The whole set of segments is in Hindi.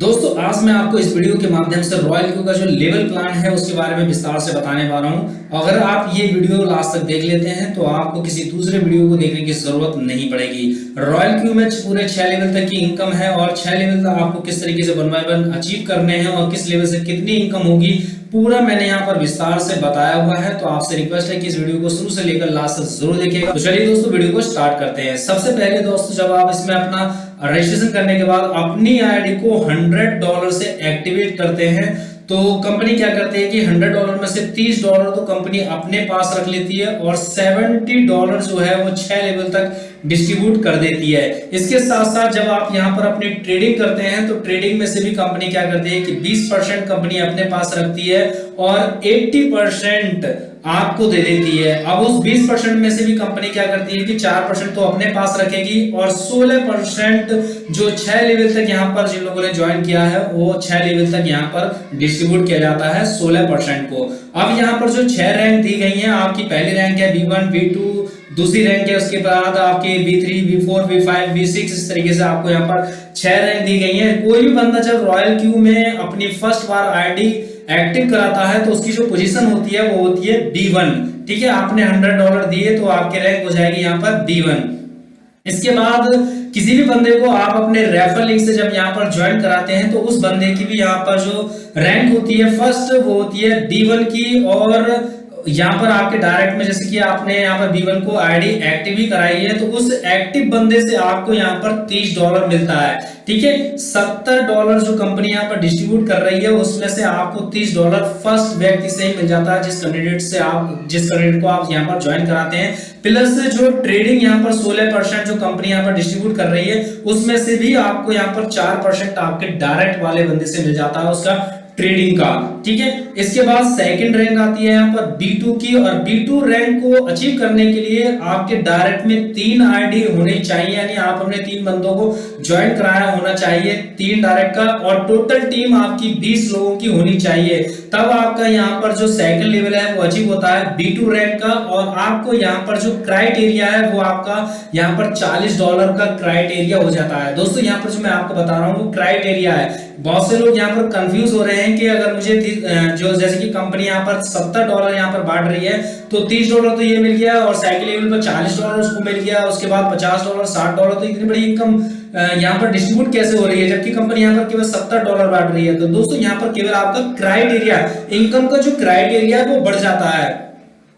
दोस्तों आज मैं आपको इस वीडियो के माध्यम से रॉयल क्यू का जो लेवल प्लान है उसके बारे में विस्तार से बताने वाला हूं। अगर आप ये वीडियो लास्ट तक देख लेते हैं तो आपको किसी दूसरे वीडियो को देखने की जरूरत नहीं पड़ेगी। रॉयल क्यू में पूरे 6 लेवल तक की इनकम है और 6 लेवल तक आपको किस तरीके से 1 by 1 अचीव करने हैं और किस लेवल से कितनी इनकम होगी पूरा मैंने यहाँ पर विस्तार से बताया हुआ है। तो आपसे रिक्वेस्ट है कि इस वीडियो को शुरू से लेकर लास्ट तक जरूर देखिएगा। तो चलिए दोस्तों वीडियो को स्टार्ट करते हैं। सबसे पहले दोस्तों जब आप इसमें अपना रजिस्ट्रेशन करने के बाद अपनी आईडी को $100 से एक्टिवेट करते हैं तो कंपनी क्या करती है कि $100 में से $30 तो कंपनी अपने पास रख लेती है और $70 जो है वो 6 लेवल तक डिस्ट्रीब्यूट कर देती है। इसके साथ साथ जब आप यहाँ पर अपनी ट्रेडिंग करते हैं तो ट्रेडिंग में से भी कंपनी क्या करती है कि 20% कंपनी अपने पास रखती है और 80% आपको दे देती है। अब उस 20% में से भी कंपनी क्या करती है कि 4% तो अपने पास रखेगी और 16% जो 6 लेवल तक यहाँ पर जिन लोगों ने ज्वाइन किया है वो 6 लेवल तक यहाँ पर डिस्ट्रीब्यूट किया जाता है 16% को। अब यहाँ पर जो 6 रैंक दी गई है, आपकी पहली रैंक है B1 B2, दूसरी रैंक है उसके बाद आपकी B3 B4 B5 B6, इस तरीके से आपको यहाँ पर 6 रैंक दी गई है। कोई भी बंदा जब रॉयल क्यू में अपनी फर्स्ट बार आईडी एक्टिव कराता है तो उसकी जो पोजीशन होती है वो होती है B1। ठीक है, आपने $100 दिए तो आपकी रैंक हो जाएगी यहाँ पर B1। इसके बाद किसी भी बंदे को आप अपने रेफरल लिंक से जब यहाँ पर ज्वाइन कराते हैं तो उस बंदे की भी यहाँ पर जो रैंक होती है फर्स्ट वो होती है B1 की। और यहाँ पर आपके डायरेक्ट में जैसे कि आपने यहाँ पर B1 को आईडी एक्टिव ही कराई है तो उस एक्टिव बंदे से आपको यहाँ पर $30 मिलता है। ठीक है, $70 जो कंपनी यहाँ पर डिस्ट्रीब्यूट कर रही है उसमें से आपको $30 फर्स्ट व्यक्ति से ही मिल जाता है जिस कैंडिडेट को आप यहाँ पर ज्वाइन कराते हैं। प्लस जो ट्रेडिंग यहाँ पर 16% जो कंपनी यहाँ पर डिस्ट्रीब्यूट कर रही है उसमें से भी आपको यहाँ पर 4% आपके डायरेक्ट वाले बंदे से मिल जाता है उसका ट्रेडिंग का। ठीक है, इसके बाद सेकंड रैंक आती है यहाँ पर B2 की और B2 रैंक को अचीव करने के लिए आपके डायरेक्ट में 3 आईडी होनी चाहिए, यानी आप अपने 3 बंदों को ज्वाइन कराया होना चाहिए 3 डायरेक्ट का और टोटल टीम आपकी 20 लोगों की होनी चाहिए। तब आपका यहाँ पर जो सेकंड लेवल है वो अचीव होता है B2 रैंक का। और आपको यहाँ पर जो क्राइटेरिया है वो आपका यहाँ पर $40 का क्राइटेरिया हो जाता है। दोस्तों यहाँ पर जो मैं आपको बता रहा हूँ वो क्राइटेरिया है। बहुत से लोग यहाँ पर कंफ्यूज हो रहे हैं कि अगर मुझे जो जैसे कि कंपनी यहाँ पर $70 यहाँ पर बांट रही है तो $30 तो ये मिल गया और सेकंड लेवल पर $40 उसको मिल गया, उसके बाद $50 $60 तो इतनी बड़ी इनकम यहाँ पर डिस्ट्रीब्यूट कैसे हो रही है जबकि कंपनी यहाँ पर केवल $70 बांट रही है। तो दोस्तों यहाँ पर केवल आपका क्राइटेरिया इनकम का जो क्राइटेरिया है वो बढ़ जाता है।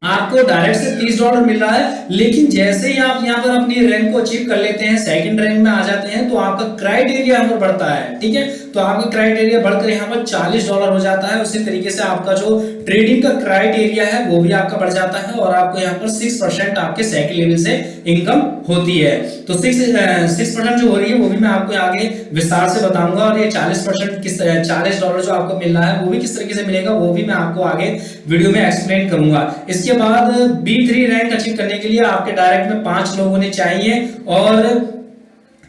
आपको डायरेक्ट से $30 मिल रहा है लेकिन जैसे ही आप यहाँ पर अपनी रैंक को अचीव कर लेते हैं सेकंड रैंक में आ जाते हैं तो आपका क्राइटेरिया यहाँ पर बढ़ता है। ठीक है, तो आपका क्राइटेरिया बढ़कर यहाँ पर $40 हो जाता है। उसी तरीके से आपका जो ट्रेडिंग का क्राइटेरिया है वो भी आपका बढ़ जाता है और आपको यहाँ पर 6% आपके सेकंड लेवल से इनकम होती है। तो 6% जो हो रही है वो भी मैं आपको आगे विस्तार से बताऊंगा और ये $40 जो आपको मिल रहा है वो भी किस तरीके से मिलेगा वो भी मैं आपको आगे वीडियो में एक्सप्लेन करूंगा। इसके बाद B3 रैंक अचीव करने के लिए आपके डायरेक्ट में 5 लोग होने चाहिए और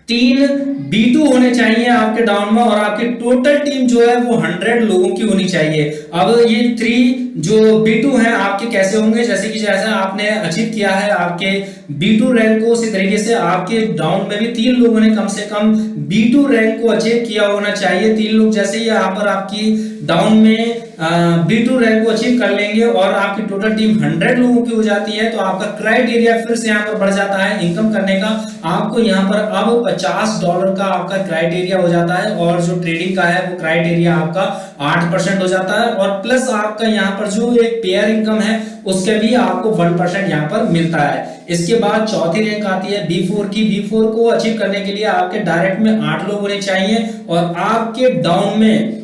3 B2 होने चाहिए आपके डाउन में और आपकी टोटल टीम जो है वो 100 लोगों की होनी चाहिए। अब ये 3 जो B2 हैं आपके कैसे होंगे, जैसे कि जैसा आपने अचीव किया है आपके B2 रैंक को उसी तरीके से आपके डाउन में भी 3 लोगों ने कम से कम B2 रैंक को अचीव किया होना चाहिए। 3 लोग जैसे ही यहाँ पर आपकी डाउन में B2 रैंक को अचीव कर लेंगे और आपकी टोटल टीम 100 लोगों की हो जाती है तो आपका क्राइटेरिया फिर से यहाँ पर बढ़ जाता है इनकम करने का। आपको यहाँ पर अब $50 का आपका क्राइटेरिया हो जाता है और जो ट्रेडिंग का है वो क्राइटेरिया आपका 8% हो जाता है और प्लस आपका यहाँ पर जो एक पेयर इनकम है उसके भी आपको 1% यहाँ पर मिलता है। इसके बाद चौथी रैंक आती है B4 की। B4 को अचीव करने के लिए आपके डायरेक्ट में 8 लोग होने चाहिए और आपके डाउन में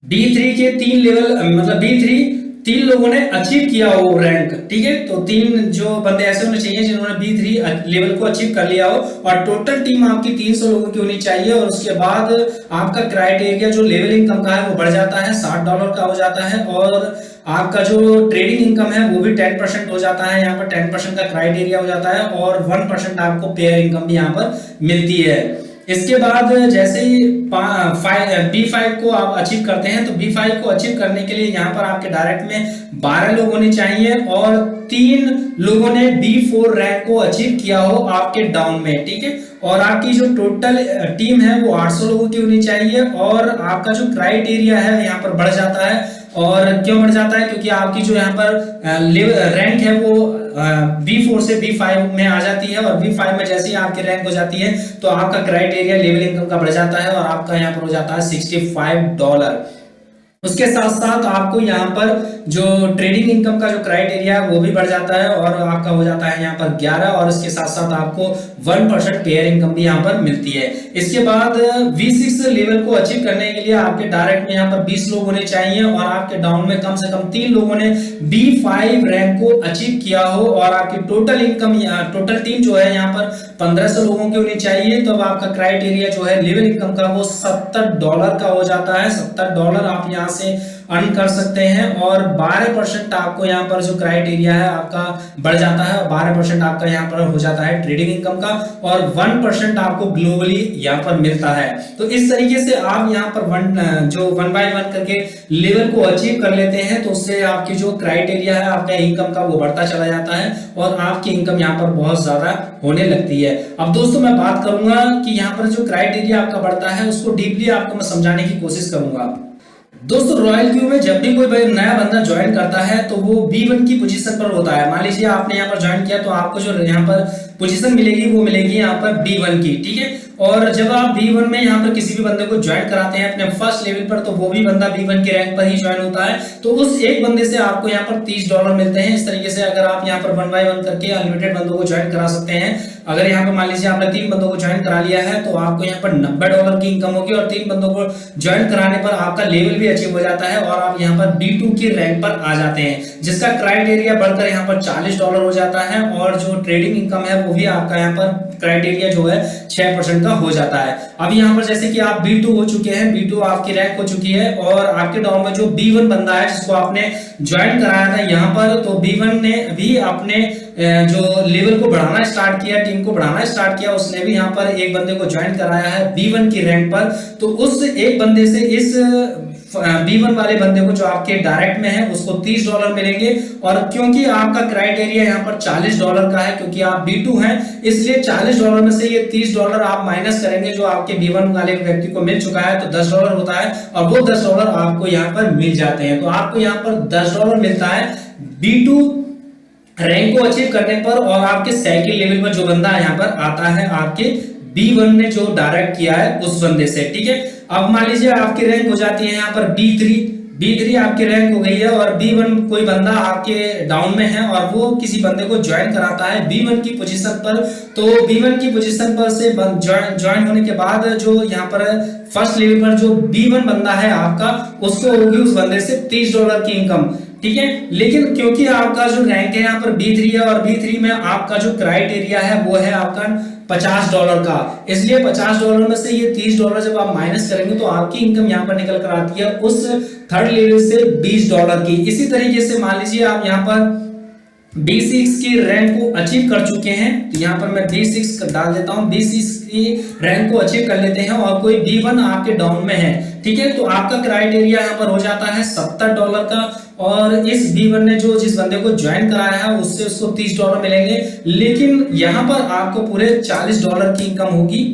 B3 के 3 लेवल मतलब B3 3 लोगों ने अचीव किया हो रैंक। ठीक है, तो 3 जो बंदे ऐसे होने चाहिए जिन्होंने B3 लेवल को अचीव कर लिया हो और टोटल टीम आपकी 300 लोगों की होनी चाहिए। और उसके बाद आपका क्राइटेरिया जो लेवल इनकम का है वो बढ़ जाता है $60 का हो जाता है और आपका जो ट्रेडिंग इनकम है वो भी 10% हो जाता है। यहाँ पर 10% का क्राइटेरिया हो जाता है और 1% आपको पेयर इनकम भी यहाँ पर मिलती है। इसके बाद जैसे ही B5 को आप अचीव करते हैं, तो B5 को अचीव करने के लिए यहाँ पर आपके डायरेक्ट में 12 लोग होने चाहिए और 3 लोगों ने B4 रैंक को अचीव किया हो आपके डाउन में, ठीक है। और आपकी जो टोटल टीम है वो 800 लोगों की होनी चाहिए और आपका जो क्राइटेरिया है यहाँ पर बढ़ जाता है। और क्यों बढ़ जाता है? क्योंकि आपकी जो यहाँ पर रैंक है वो B4 से B5 में आ जाती है और B5 में जैसे ही आपकी रैंक हो जाती है तो आपका क्राइटेरिया लेवल इनकम का बढ़ जाता है और आपका यहाँ पर हो जाता है $65। उसके साथ साथ आपको यहाँ पर जो ट्रेडिंग इनकम का जो क्राइटेरिया है वो भी बढ़ जाता है और आपका हो जाता है यहाँ पर 11 और इसके साथ साथ आपको 1% पेयर इनकम भी यहाँ पर मिलती है। इसके बाद V6 लेवल को अचीव करने के लिए आपके डायरेक्ट में यहाँ पर 20 लोग होने चाहिए और आपके डाउन में कम से कम 3 लोगों ने B5 रैंक को अचीव किया हो और आपकी टोटल इनकम टोटल टीम जो है यहाँ पर 1500 लोगों की होनी चाहिए। तो अब आपका क्राइटेरिया जो है लेवल इनकम का वो $70 का हो जाता है। $70 आप यहाँ से अर्न कर सकते हैं और 12% आपको यहाँ पर जो क्राइटेरिया है आपका बढ़ जाता है और 12% आपका यहाँ पर हो जाता है ट्रेडिंग इनकम का और 1% आपको ग्लोबली यहाँ पर मिलता है। तो इस तरीके से आप यहाँ पर वन बाय वन करके लेवल को अचीव कर लेते हैं तो उससे आपकी जो क्राइटेरिया है आपका इनकम का वो बढ़ता चला जाता है और आपकी इनकम यहाँ पर बहुत ज्यादा होने लगती है। अब दोस्तों मैं बात करूंगा कि यहाँ पर जो क्राइटेरिया आपका बढ़ता है उसको डीपली आपको मैं समझाने की कोशिश करूंगा। दोस्तों रॉयल क्यू में जब भी कोई नया बंदा ज्वाइन करता है तो वो B1 की पोजीशन पर होता है। मान लीजिए आपने यहाँ पर ज्वाइन किया तो आपको जो यहाँ पर पोजीशन मिलेगी वो मिलेगी यहाँ पर B1 की, ठीक है। और जब आप B1 में यहाँ पर किसी भी बंदे को ज्वाइन कराते हैं अपने फर्स्ट लेवल पर तो वो भी बंदा B1 के रैंक पर ही ज्वाइन होता है। तो उस एक बंदे से आपको यहाँ पर $30 मिलते हैं। इस तरीके से अगर आप यहाँ पर 1 बाय 1 करके अनलिमिटेड बंदों को ज्वाइन करा सकते हैं। अगर यहाँ पर मान लीजिए आपने 3 बंदों को ज्वाइन करा लिया है तो आपको यहाँ पर $90 की इनकम होगी और 3 बंदों को ज्वाइन कराने पर आपका लेवल भी अचीव हो जाता है और आप यहाँ पर B2 की रैंक पर आ जाते हैं जिसका क्राइटेरिया बढ़कर यहाँ पर $40 हो जाता है और जो ट्रेडिंग इनकम है वो भी आपका यहाँ पर क्राइटेरिया जो है 6% का हो जाता है। अब यहाँ पर जैसे कि आप B2 हो चुके हैं, B2 आपकी रैंक हो चुकी है और आपके डाउन में जो B1 बंदा है जिसको आपने ज्वाइन कराया था यहाँ पर, तो B1 ने भी अपने जो लेवल को बढ़ाना स्टार्ट किया, टीम को बढ़ाना स्टार्ट किया, उसने भी यहाँ पर एक बंदे को ज्वाइन कराया है B1 की रैंक पर। तो उस एक बंदे से इस B1 वाले बंदे को जो आपके डायरेक्ट में है उसको $30 मिलेंगे और क्योंकि आपका क्राइटेरिया यहाँ पर $40 का है क्योंकि आप B2 हैं इसलिए $40 में से ये $30 आप माइनस करेंगे जो आपके B1 वाले व्यक्ति को मिल चुका है तो $10 होता है और वो $10 आपको यहाँ पर मिल जाते हैं। तो आपको यहाँ पर $10 मिलता है B2 रैंक को अचीव करने पर और आपके सेकंड लेवल पर जो बंदा यहाँ पर आता है आपके B1 ने जो डायरेक्ट किया है उस बंदे से, ठीक है। अब मान लीजिए आपकी रैंक हो जाती है यहाँ पर B3 आपकी रैंक हो गई है और B1 कोई बंदा आपके डाउन में है और वो किसी बंदे को ज्वाइन कराता है B1 की पोजीशन पर। तो B1 की पोजीशन पर से ज्वाइन होने के बाद जो यहाँ पर फर्स्ट लेवल पर जो B1 बंदा है आपका उसको होगी उस बंदे से $30 की इनकम, ठीक है। लेकिन क्योंकि आपका जो रैंक है यहाँ पर B3 है और B3 में आपका जो क्राइटेरिया है वो है आपका $50 का, इसलिए $50 में से ये $30 जब आप माइनस करेंगे तो आपकी इनकम यहाँ पर निकल कर आती है उस थर्ड लेवल से $20 की। इसी तरीके से मान लीजिए आप यहाँ पर B6 की रैंक को अचीव कर चुके हैं तो यहाँ पर मैं B6 डाल देता हूँ, B6 की रैंक को अचीव कर लेते हैं और कोई B1 आपके डाउन में है, ठीक है। तो आपका क्राइटेरिया यहाँ पर हो जाता है $70 का और इस B1 ने जो जिस बंदे को ज्वाइन कराया है उससे उसको $30 मिलेंगे। लेकिन यहाँ पर आपको पूरे $40 की इनकम होगी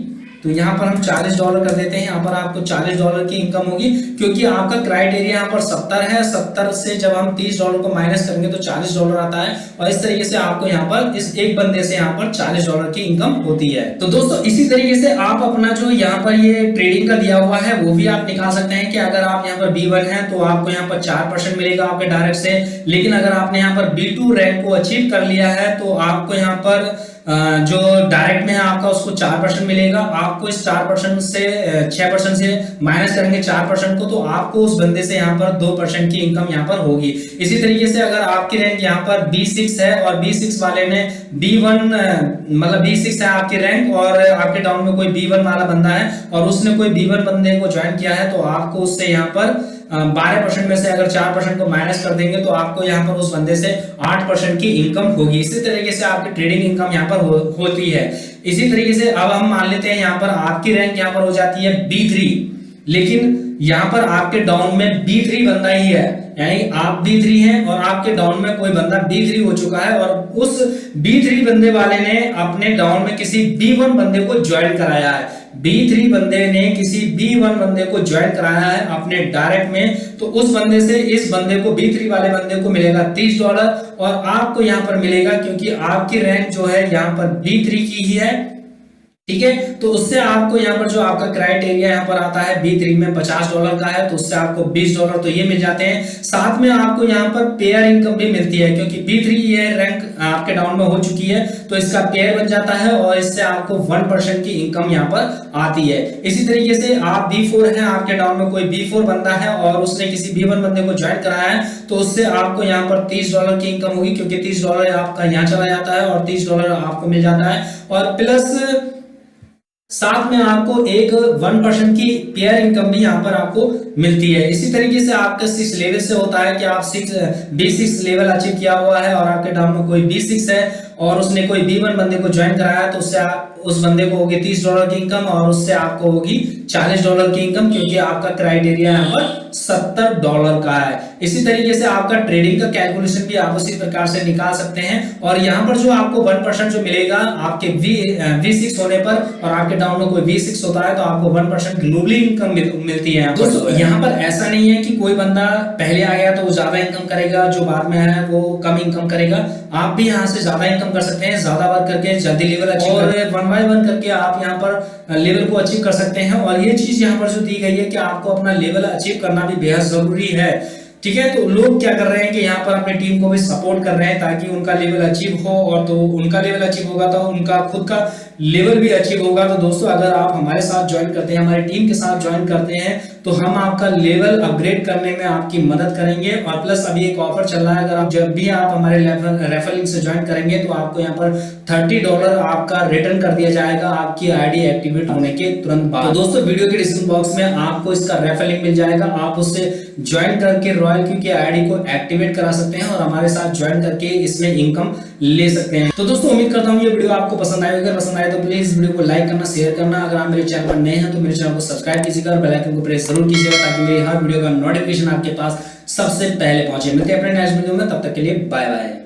तो यहाँ पर हम $40 कर देते हैं। यहाँ पर आपको $40 की इनकम होगी क्योंकि आपका क्राइटेरिया यहाँ पर 70 है। 70 से जब हम $30 को माइनस करेंगे तो $40 आता है और इस तरीके से आपको यहाँ पर इस एक बंदे से यहाँ पर $40 की इनकम होती है। तो दोस्तों इसी तरीके से आप अपना जो यहाँ पर ये ट्रेडिंग का दिया हुआ है वो भी आप निकाल सकते हैं कि अगर आप यहाँ पर B1 है तो आपको यहाँ पर 4% मिलेगा आपके डायरेक्ट से। लेकिन अगर आपने यहाँ पर B2 रैंक को अचीव कर लिया है तो आपको यहाँ पर जो डायरेक्ट में है आपका उसको 4% मिलेगा। आपको इस 4% से 6% से माइनस करेंगे 4% को तो आपको उस बंदे से यहाँ पर 2% की इनकम यहाँ पर होगी। इसी तरीके से अगर आपकी रैंक यहाँ पर B6 है और B6 वाले ने B1 मतलब B6 है आपकी रैंक और आपके डाउन में कोई B1 वाला बंदा है और उसने कोई B1 बंदे को ज्वाइन किया है तो आपको उससे यहाँ पर 12% में से अगर 4% को माइनस कर देंगे तो आपको यहाँ पर उस बंदे से 8% की इनकम होगी। इसी तरीके से आपकी ट्रेडिंग इनकम यहाँ पर होती है। इसी तरीके से अब हम मान लेते हैं यहाँ पर आपकी रैंक यहाँ पर हो जाती है B3, लेकिन यहाँ पर आपके डाउन में B3 बंदा ही है, यानी आप B3 हैं और आपके डाउन में कोई बंदा B3 हो चुका है और उस B3 बंदे वाले ने अपने डाउन में किसी B1 बंदे को ज्वाइन कराया है। B3 बंदे ने किसी B1 बंदे को ज्वाइन कराया है अपने डायरेक्ट में, तो उस बंदे से इस बंदे को B3 वाले बंदे को मिलेगा $30 और आपको यहाँ पर मिलेगा, क्योंकि आपकी रैंक जो है यहाँ पर B3 की ही है, ठीक है। तो उससे आपको यहाँ पर जो आपका क्राइटेरिया यहाँ पर आता है B3 में $50 का है, तो उससे आपको $20 तो ये मिल जाते हैं। साथ में आपको यहाँ पर पेयर इनकम भी मिलती है, क्योंकि B3 ये रैंक आपके डाउन में हो चुकी है तो इसका पेयर बन जाता है और इससे आपको 1% की इनकम यहाँ पर आती है। इसी तरीके से आप B4 हैं, आपके डाउन में कोई B4 बंदा है और उसने किसी B1 बंदे को ज्वाइन कराया है, तो उससे आपको यहाँ पर $30 की इनकम होगी, क्योंकि $30 आपका यहाँ चला जाता है और $30 आपको मिल जाता है और प्लस साथ में आपको एक 1% की पेयर इनकम भी यहाँ पर आपको मिलती है। इसी तरीके से आपके 6 लेवल से होता है कि आप B6 लेवल अचीव किया हुआ है और आपके डाउन में कोई B6 है और उसने कोई B1 बंदे को ज्वाइन कराया, तो उससे उस बंदे को होगी $30 की इनकम और उससे आपको होगी $40 की इनकम, क्योंकि आपका क्राइटेरिया यहाँ पर $70 का है। इसी तरीके से आपका ट्रेडिंग का कैलकुलेशन भी आप उसी प्रकार से निकाल सकते हैं और यहाँ पर जो आपको 1% जो मिलेगा आपके V6 होने पर और आपके डाउन में कोई V6 होता है तो आपको 1% ग्लोबली इनकम मिलती है। दोस्तों यहाँ पर ऐसा नहीं है कि कोई बंदा पहले आ गया तो वो ज्यादा इनकम करेगा, जो बाद में है वो कम इनकम करेगा। आप भी यहाँ से ज्यादा इनकम कर सकते हैं, ज्यादा वर्क करके जल्दी लेवल अचीव और 1 by 1 करके आप यहाँ पर लेवल को अचीव कर सकते हैं। और ये चीज यहाँ पर जो दी गई है कि आपको अपना लेवल अचीव करना भी बेहद जरूरी है, ठीक है। तो लोग क्या कर रहे हैं कि यहाँ पर अपनी टीम को भी सपोर्ट कर रहे हैं ताकि उनका लेवल अचीव हो, और तो उनका लेवल अचीव होगा तो उनका खुद का लेवल भी अचीव होगा। तो दोस्तों अगर आप हमारे साथ ज्वाइन करते हैं, हमारी टीम के साथ ज्वाइन करते हैं, तो हम आपका लेवल अपग्रेड करने में आपकी मदद करेंगे। और प्लस अभी एक ऑफर चल रहा है, अगर आप जब भी आप हमारे रेफरल लिंक से ज्वाइन करेंगे तो आपको यहाँ पर $30 आपका रिटर्न कर दिया जाएगा आपकी आईडी एक्टिवेट होने के तुरंत बाद। तो दोस्तों वीडियो के डिस्क्रिप्शन बॉक्स में आपको इसका रेफरल लिंक मिल जाएगा, आप उससे ज्वाइन करके रॉयल क्यू की आईडी को एक्टिवेट करा सकते हैं और हमारे साथ ज्वाइन करके इसमें इनकम ले सकते हैं। तो दोस्तों उम्मीद करता हूँ ये वीडियो आपको पसंद आएगा। अगर पसंद आए तो प्लीज वीडियो को लाइक करना, शेयर करना। अगर आप मेरे चैनल पर नए हैं तो मेरे चैनल को सब्सक्राइब कीजिएगा और बेल आइकन को प्रेस जरूर कीजिएगा ताकि मेरी हर वीडियो का नोटिफिकेशन आपके पास सबसे पहले पहुंचे। मिलते हैं अपने नेक्स्ट वीडियो में, तब तक के लिए बाय बाय।